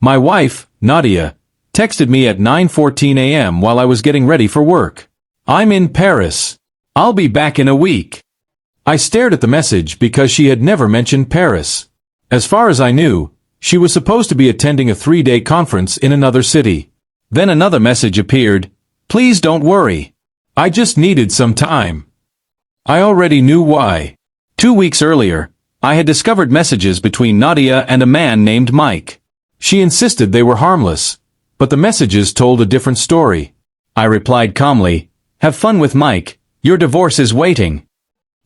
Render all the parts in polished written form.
My wife, Nadia, texted me at 9:14 a.m. while I was getting ready for work. I'm in Paris. I'll be back in a week. I stared at the message because she had never mentioned Paris. As far as I knew, she was supposed to be attending a 3-day conference in another city. Then another message appeared. Please don't worry. I just needed some time. I already knew why. 2 weeks earlier, I had discovered messages between Nadia and a man named Mike. She insisted they were harmless, but the messages told a different story. I replied calmly, "Have fun with Mike, your divorce is waiting."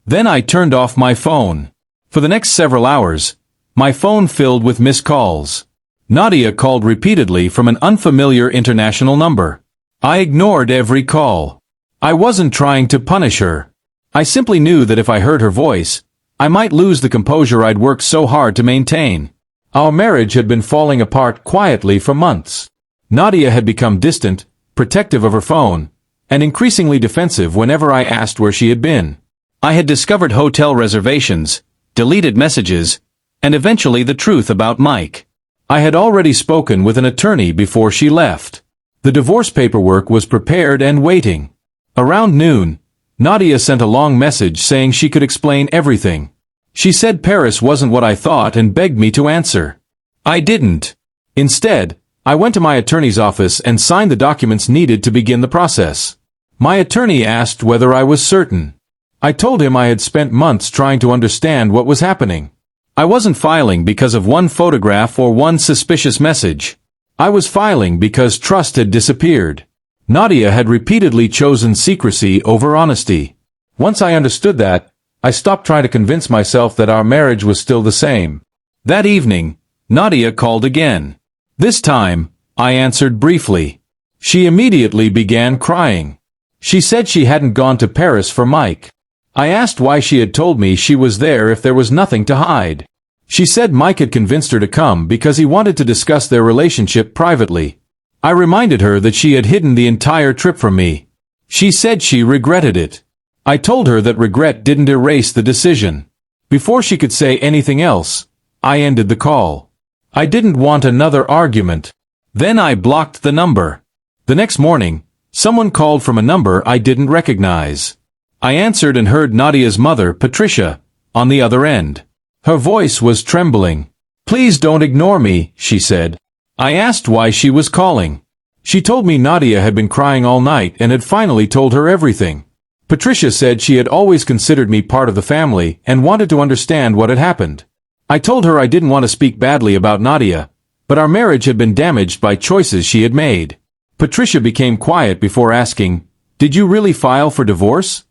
Then I turned off my phone. For the next several hours, my phone filled with missed calls. Nadia called repeatedly from an unfamiliar international number. I ignored every call. I wasn't trying to punish her. I simply knew that if I heard her voice, I might lose the composure I'd worked so hard to maintain. Our marriage had been falling apart quietly for months. Nadia had become distant, protective of her phone, and increasingly defensive whenever I asked where she had been. I had discovered hotel reservations, deleted messages, and eventually the truth about Mike. I had already spoken with an attorney before she left. The divorce paperwork was prepared and waiting. Around noon, Nadia sent a long message saying she could explain everything. She said Paris wasn't what I thought and begged me to answer. I didn't. Instead, I went to my attorney's office and signed the documents needed to begin the process. My attorney asked whether I was certain. I told him I had spent months trying to understand what was happening. I wasn't filing because of one photograph or one suspicious message. I was filing because trust had disappeared. Nadia had repeatedly chosen secrecy over honesty. Once I understood that, I stopped trying to convince myself that our marriage was still the same. That evening, Nadia called again. This time, I answered briefly. She immediately began crying. She said she hadn't gone to Paris for Mike. I asked why she had told me she was there if there was nothing to hide. She said Mike had convinced her to come because he wanted to discuss their relationship privately. I reminded her that she had hidden the entire trip from me. She said she regretted it. I told her that regret didn't erase the decision. Before she could say anything else, I ended the call. I didn't want another argument. Then I blocked the number. The next morning, someone called from a number I didn't recognize. I answered and heard Nadia's mother, Patricia, on the other end. Her voice was trembling. "Please don't ignore me," she said. I asked why she was calling. She told me Nadia had been crying all night and had finally told her everything. Patricia said she had always considered me part of the family and wanted to understand what had happened. I told her I didn't want to speak badly about Nadia, but our marriage had been damaged by choices she had made. Patricia became quiet before asking, "Did you really file for divorce?"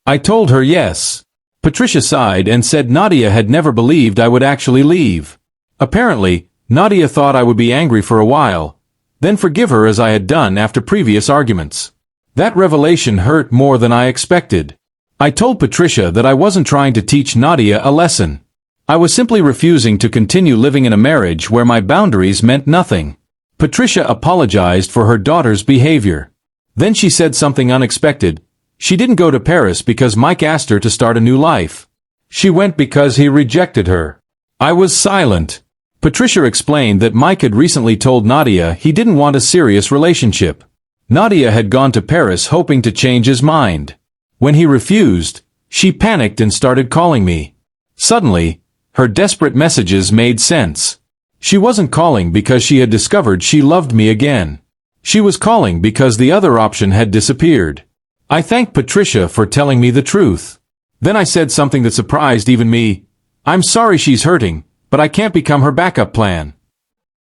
I told her yes. Patricia sighed and said Nadia had never believed I would actually leave. Apparently, Nadia thought I would be angry for a while, then forgive her as I had done after previous arguments. That revelation hurt more than I expected. I told Patricia that I wasn't trying to teach Nadia a lesson. I was simply refusing to continue living in a marriage where my boundaries meant nothing. Patricia apologized for her daughter's behavior. Then she said something unexpected. She didn't go to Paris because Mike asked her to start a new life. She went because he rejected her. I was silent. Patricia explained that Mike had recently told Nadia he didn't want a serious relationship. Nadia had gone to Paris hoping to change his mind. When he refused, she panicked and started calling me. Suddenly, her desperate messages made sense. She wasn't calling because she had discovered she loved me again. She was calling because the other option had disappeared. I thanked Patricia for telling me the truth. Then I said something that surprised even me. "I'm sorry she's hurting, but I can't become her backup plan."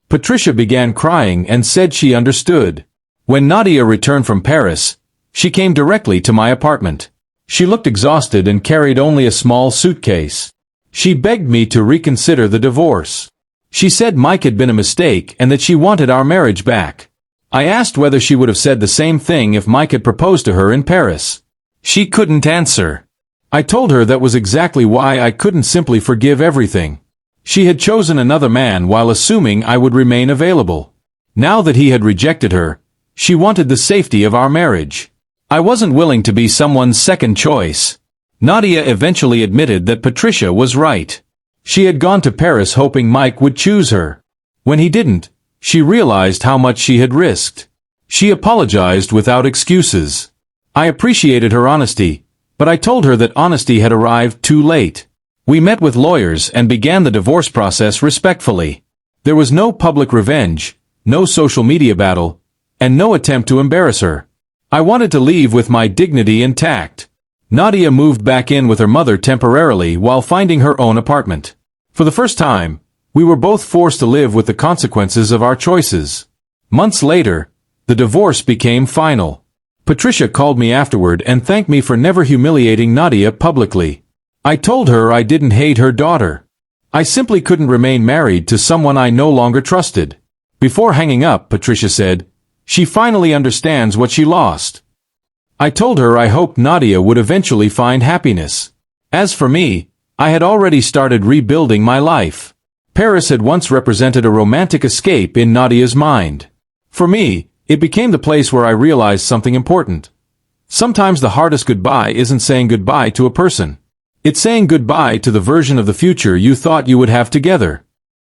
Patricia began crying and said she understood. When Nadia returned from Paris, she came directly to my apartment. She looked exhausted and carried only a small suitcase. She begged me to reconsider the divorce. She said Mike had been a mistake and that she wanted our marriage back. I asked whether she would have said the same thing if Mike had proposed to her in Paris. She couldn't answer. I told her that was exactly why I couldn't simply forgive everything. She had chosen another man while assuming I would remain available. Now that he had rejected her, she wanted the safety of our marriage. I wasn't willing to be someone's second choice. Nadia eventually admitted that Patricia was right. She had gone to Paris hoping Mike would choose her. When he didn't, She realized how much she had risked. She apologized without excuses. I appreciated her honesty, but I told her that honesty had arrived too late. We met with lawyers and began the divorce process respectfully. There was no public revenge, no social media battle, and no attempt to embarrass her. I wanted to leave with my dignity intact. Nadia moved back in with her mother temporarily while finding her own apartment. For the first time, we were both forced to live with the consequences of our choices. Months later, the divorce became final. Patricia called me afterward and thanked me for never humiliating Nadia publicly. I told her I didn't hate her daughter. I simply couldn't remain married to someone I no longer trusted. Before hanging up, Patricia said, "She finally understands what she lost." I told her I hoped Nadia would eventually find happiness. As for me, I had already started rebuilding my life. Paris had once represented a romantic escape in Nadia's mind. For me, it became the place where I realized something important. Sometimes the hardest goodbye isn't saying goodbye to a person. It's saying goodbye to the version of the future you thought you would have together.